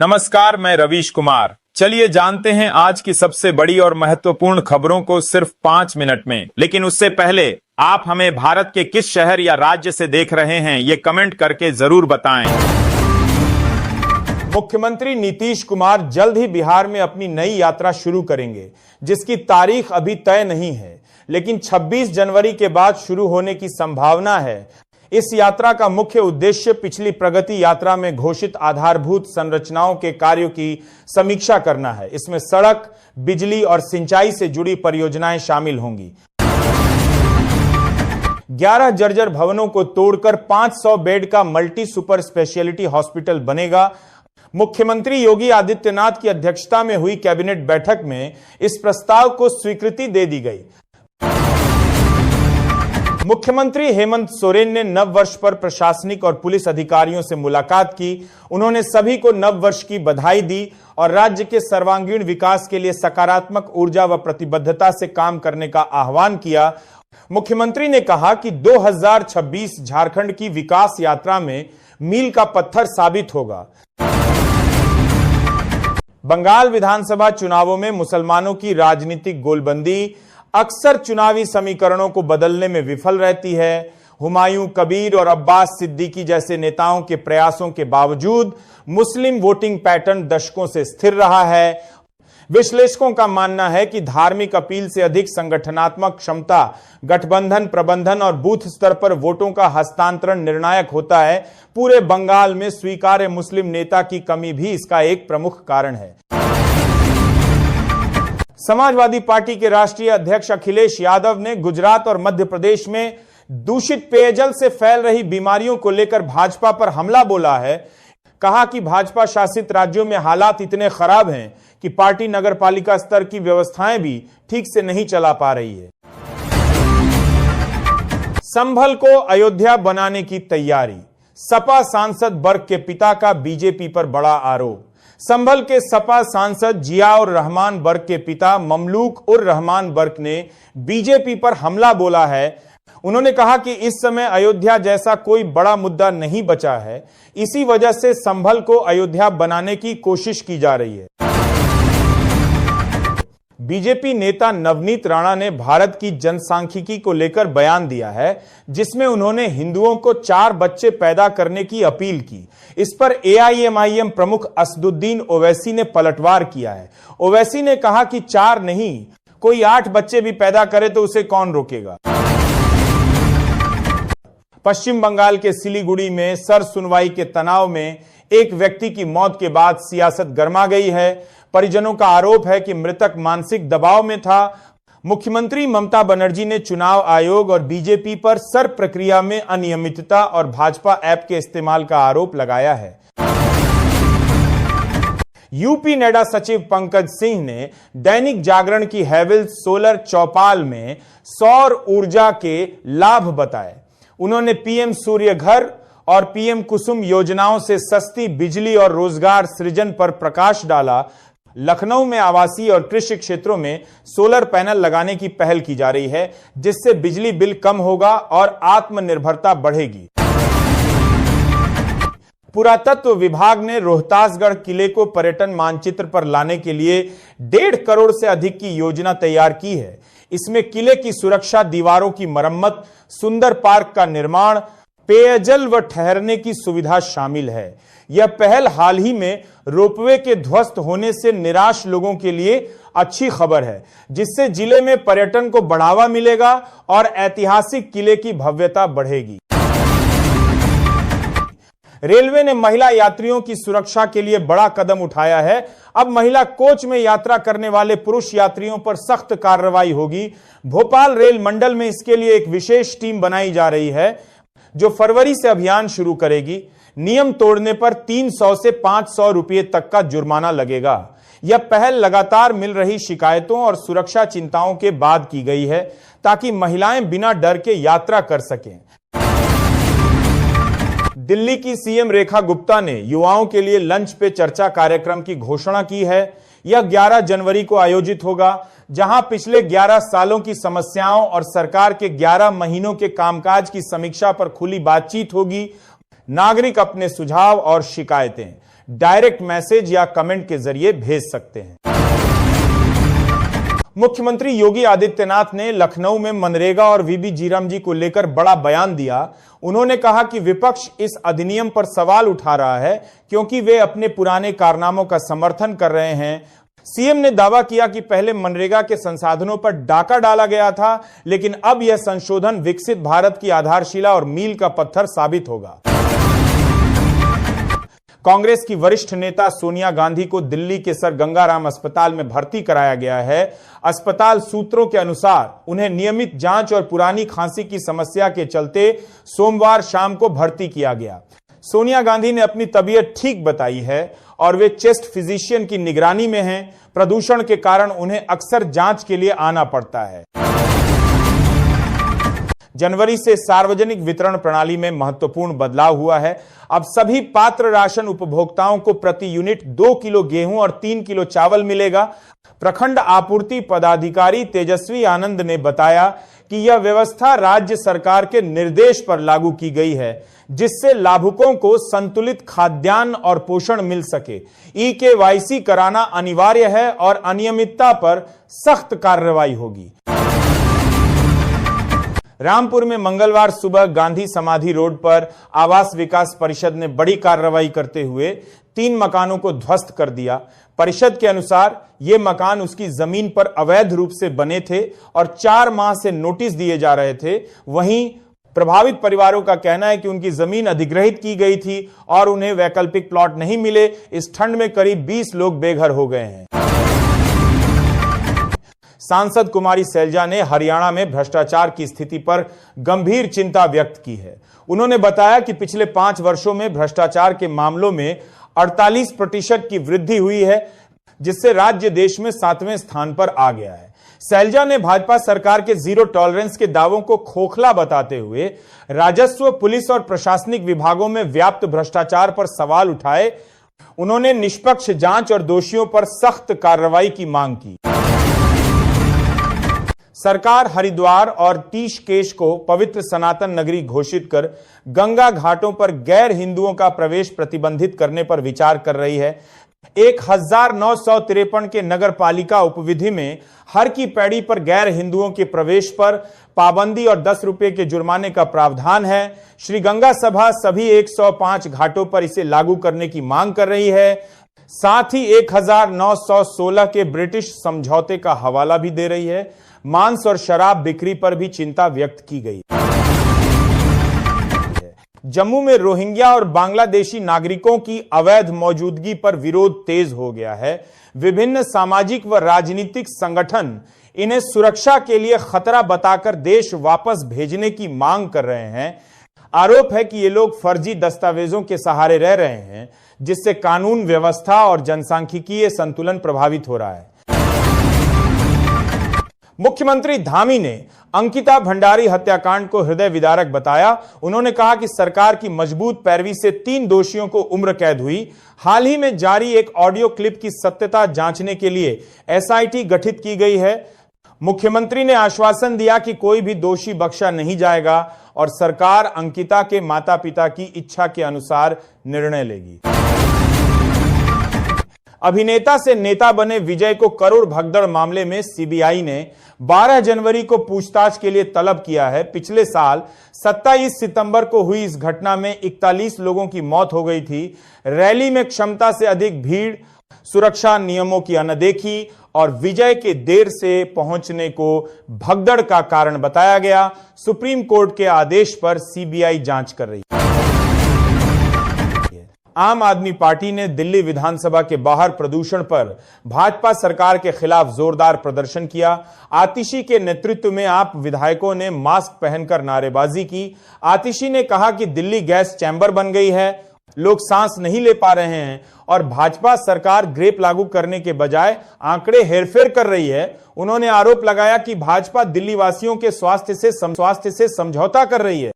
नमस्कार, मैं रवीश कुमार। चलिए जानते हैं आज की सबसे बड़ी और महत्वपूर्ण खबरों को सिर्फ 5 मिनट में। लेकिन उससे पहले आप हमें भारत के किस शहर या राज्य से देख रहे हैं ये कमेंट करके जरूर बताएं। मुख्यमंत्री नीतीश कुमार जल्द ही बिहार में अपनी नई यात्रा शुरू करेंगे, जिसकी तारीख अभी तय नहीं है, लेकिन 26 जनवरी के बाद शुरू होने की संभावना है। इस यात्रा का मुख्य उद्देश्य पिछली प्रगति यात्रा में घोषित आधारभूत संरचनाओं के कार्यों की समीक्षा करना है। इसमें सड़क, बिजली और सिंचाई से जुड़ी परियोजनाएं शामिल होंगी। 11 जर्जर भवनों को तोड़कर 500 बेड का मल्टी सुपर स्पेशलिटी हॉस्पिटल बनेगा। मुख्यमंत्री योगी आदित्यनाथ की अध्यक्षता में हुई कैबिनेट बैठक में इस प्रस्ताव को स्वीकृति दे दी गई। मुख्यमंत्री हेमंत सोरेन ने नव वर्ष पर प्रशासनिक और पुलिस अधिकारियों से मुलाकात की। उन्होंने सभी को नव वर्ष की बधाई दी और राज्य के सर्वांगीण विकास के लिए सकारात्मक ऊर्जा व प्रतिबद्धता से काम करने का आह्वान किया। मुख्यमंत्री ने कहा कि 2026 झारखंड की विकास यात्रा में मील का पत्थर साबित होगा। बंगाल विधानसभा चुनावों में मुसलमानों की राजनीतिक गोलबंदी अक्सर चुनावी समीकरणों को बदलने में विफल रहती है। हुमायूं कबीर और अब्बास सिद्दीकी जैसे नेताओं के प्रयासों के बावजूद मुस्लिम वोटिंग पैटर्न दशकों से स्थिर रहा है। विश्लेषकों का मानना है कि धार्मिक अपील से अधिक संगठनात्मक क्षमता, गठबंधन प्रबंधन और बूथ स्तर पर वोटों का हस्तांतरण निर्णायक होता है। पूरे बंगाल में स्वीकार्य मुस्लिम नेता की कमी भी इसका एक प्रमुख कारण है। समाजवादी पार्टी के राष्ट्रीय अध्यक्ष अखिलेश यादव ने गुजरात और मध्य प्रदेश में दूषित पेयजल से फैल रही बीमारियों को लेकर भाजपा पर हमला बोला है। कहा कि भाजपा शासित राज्यों में हालात इतने खराब हैं कि पार्टी नगरपालिका स्तर की व्यवस्थाएं भी ठीक से नहीं चला पा रही है। संभल को अयोध्या बनाने की तैयारी। सपा सांसद बर्क के पिता का बीजेपी पर बड़ा आरोप। संभल के सपा सांसद जियाउर रहमान बर्क के पिता ममलूक उर रहमान बर्क ने बीजेपी पर हमला बोला है। उन्होंने कहा कि इस समय अयोध्या जैसा कोई बड़ा मुद्दा नहीं बचा है, इसी वजह से संभल को अयोध्या बनाने की कोशिश की जा रही है। बीजेपी नेता नवनीत राणा ने भारत की जनसांख्यिकी को लेकर बयान दिया है, जिसमें उन्होंने हिंदुओं को 4 बच्चे पैदा करने की अपील की। इस पर एआईएमआईएम प्रमुख असदुद्दीन ओवैसी ने पलटवार किया है। ओवैसी ने कहा कि 4 नहीं, कोई 8 बच्चे भी पैदा करे तो उसे कौन रोकेगा। पश्चिम बंगाल के सिलीगुड़ी में सर सुनवाई के तनाव में एक व्यक्ति की मौत के बाद सियासत गर्मा गई है। परिजनों का आरोप है कि मृतक मानसिक दबाव में था। मुख्यमंत्री ममता बनर्जी ने चुनाव आयोग और बीजेपी पर सर प्रक्रिया में अनियमितता और भाजपा ऐप के इस्तेमाल का आरोप लगाया है। यूपी नेडा सचिव पंकज सिंह ने दैनिक जागरण की हैवेल्स सोलर चौपाल में सौर ऊर्जा के लाभ बताए। उन्होंने पीएम सूर्य घर और पीएम कुसुम योजनाओं से सस्ती बिजली और रोजगार सृजन पर प्रकाश डाला। लखनऊ में आवासीय और कृषि क्षेत्रों में सोलर पैनल लगाने की पहल की जा रही है, जिससे बिजली बिल कम होगा और आत्मनिर्भरता बढ़ेगी। पुरातत्व विभाग ने रोहतासगढ़ किले को पर्यटन मानचित्र पर लाने के लिए 1.5 करोड़ से अधिक की योजना तैयार की है। इसमें किले की सुरक्षा, दीवारों की मरम्मत, सुंदर पार्क का निर्माण, पेयजल व ठहरने की सुविधा शामिल है। यह पहल हाल ही में रोपवे के ध्वस्त होने से निराश लोगों के लिए अच्छी खबर है, जिससे जिले में पर्यटन को बढ़ावा मिलेगा और ऐतिहासिक किले की भव्यता बढ़ेगी। रेलवे ने महिला यात्रियों की सुरक्षा के लिए बड़ा कदम उठाया है। अब महिला कोच में यात्रा करने वाले पुरुष यात्रियों पर सख्त कार्रवाई होगी। भोपाल रेल मंडल में इसके लिए एक विशेष टीम बनाई जा रही है, जो फरवरी से अभियान शुरू करेगी। नियम तोड़ने पर 300 से 500 रुपये तक का जुर्माना लगेगा। यह पहल लगातार मिल रही शिकायतों और सुरक्षा चिंताओं के बाद की गई है, ताकि महिलाएं बिना डर के यात्रा कर सकें। दिल्ली की सीएम रेखा गुप्ता ने युवाओं के लिए लंच पे चर्चा कार्यक्रम की घोषणा की है। यह 11 जनवरी को आयोजित होगा, जहां पिछले 11 सालों की समस्याओं और सरकार के 11 महीनों के कामकाज की समीक्षा पर खुली बातचीत होगी। नागरिक अपने सुझाव और शिकायतें डायरेक्ट मैसेज या कमेंट के जरिए भेज सकते हैं। मुख्यमंत्री योगी आदित्यनाथ ने लखनऊ में मनरेगा और वीबी जीराम जी को लेकर बड़ा बयान दिया। उन्होंने कहा कि विपक्ष इस अधिनियम पर सवाल उठा रहा है क्योंकि वे अपने पुराने कारनामों का समर्थन कर रहे हैं। सीएम ने दावा किया कि पहले मनरेगा के संसाधनों पर डाका डाला गया था, लेकिन अब यह संशोधन विकसित भारत की आधारशिला और मील का पत्थर साबित होगा। कांग्रेस की वरिष्ठ नेता सोनिया गांधी को दिल्ली के सर गंगाराम अस्पताल में भर्ती कराया गया है। अस्पताल सूत्रों के अनुसार उन्हें नियमित जांच और पुरानी खांसी की समस्या के चलते सोमवार शाम को भर्ती किया गया। सोनिया गांधी ने अपनी तबीयत ठीक बताई है और वे चेस्ट फिजिशियन की निगरानी में हैं। प्रदूषण के कारण उन्हें अक्सर जांच के लिए आना पड़ता है। जनवरी से सार्वजनिक वितरण प्रणाली में महत्वपूर्ण बदलाव हुआ है। अब सभी पात्र राशन उपभोक्ताओं को प्रति यूनिट 2 किलो गेहूं और 3 किलो चावल मिलेगा। प्रखंड आपूर्ति पदाधिकारी तेजस्वी आनंद ने बताया कि यह व्यवस्था राज्य सरकार के निर्देश पर लागू की गई है, जिससे लाभुकों को संतुलित खाद्यान्न और पोषण मिल सके। ई-केवाईसी कराना अनिवार्य है और अनियमितता पर सख्त कार्रवाई होगी। रामपुर में मंगलवार सुबह गांधी समाधि रोड पर आवास विकास परिषद ने बड़ी कार्रवाई करते हुए 3 मकानों को ध्वस्त कर दिया। परिषद के अनुसार ये मकान उसकी जमीन पर अवैध रूप से बने थे और 4 माह से नोटिस दिए जा रहे थे। वहीं प्रभावित परिवारों का कहना है कि उनकी जमीन अधिग्रहित की गई थी और उन्हें वैकल्पिक प्लॉट नहीं मिले। इस ठंड में करीब 20 लोग बेघर हो गए हैं। सांसद कुमारी सैलजा ने हरियाणा में भ्रष्टाचार की स्थिति पर गंभीर चिंता व्यक्त की है। उन्होंने बताया कि पिछले 5 वर्षों में भ्रष्टाचार के मामलों में 48% की वृद्धि हुई है, जिससे राज्य देश में 7वें स्थान पर आ गया है। सैलजा ने भाजपा सरकार के जीरो टॉलरेंस के दावों को खोखला बताते हुए राजस्व, पुलिस और प्रशासनिक विभागों में व्याप्त भ्रष्टाचार पर सवाल उठाए। उन्होंने निष्पक्ष जांच और दोषियों पर सख्त कार्रवाई की मांग की। सरकार हरिद्वार और ऋषिकेश को पवित्र सनातन नगरी घोषित कर गंगा घाटों पर गैर हिंदुओं का प्रवेश प्रतिबंधित करने पर विचार कर रही है। 1953 के नगर पालिका उपविधि में हर की पैड़ी पर गैर हिंदुओं के प्रवेश पर पाबंदी और 10 रुपए के जुर्माने का प्रावधान है। श्री गंगा सभा सभी 105 घाटों पर इसे लागू करने की मांग कर रही है। साथ ही 1916 के ब्रिटिश समझौते का हवाला भी दे रही है। मांस और शराब बिक्री पर भी चिंता व्यक्त की गई। जम्मू में रोहिंग्या और बांग्लादेशी नागरिकों की अवैध मौजूदगी पर विरोध तेज हो गया है। विभिन्न सामाजिक व राजनीतिक संगठन इन्हें सुरक्षा के लिए खतरा बताकर देश वापस भेजने की मांग कर रहे हैं। आरोप है कि ये लोग फर्जी दस्तावेजों के सहारे रह रहे हैं, जिससे कानून व्यवस्था और जनसांख्यिकीय संतुलन प्रभावित हो रहा है। मुख्यमंत्री धामी ने अंकिता भंडारी हत्याकांड को हृदय विदारक बताया। उन्होंने कहा कि सरकार की मजबूत पैरवी से 3 दोषियों को उम्र कैद हुई। हाल ही में जारी एक ऑडियो क्लिप की सत्यता जांचने के लिए एसआईटी गठित की गई है। मुख्यमंत्री ने आश्वासन दिया कि कोई भी दोषी बख्शा नहीं जाएगा और सरकार अंकिता के माता पिता की इच्छा के अनुसार निर्णय लेगी। अभिनेता से नेता बने विजय को करोड़ भगदड़ मामले में सीबीआई ने 12 जनवरी को पूछताछ के लिए तलब किया है। पिछले साल 27 सितंबर को हुई इस घटना में 41 लोगों की मौत हो गई थी। रैली में क्षमता से अधिक भीड़, सुरक्षा नियमों की अनदेखी और विजय के देर से पहुंचने को भगदड़ का कारण बताया गया। सुप्रीम कोर्ट के आदेश पर सीबीआई जांच कर रही है। आम आदमी पार्टी ने दिल्ली विधानसभा के बाहर प्रदूषण पर भाजपा सरकार के खिलाफ जोरदार प्रदर्शन किया। आतिशी के नेतृत्व में आप विधायकों ने मास्क पहनकर नारेबाजी की। आतिशी ने कहा कि दिल्ली गैस चैम्बर बन गई है, लोग सांस नहीं ले पा रहे हैं और भाजपा सरकार ग्रेप लागू करने के बजाय आंकड़े हेरफेर कर रही है। उन्होंने आरोप लगाया कि भाजपा दिल्ली वासियों के स्वास्थ्य से समझौता कर रही है।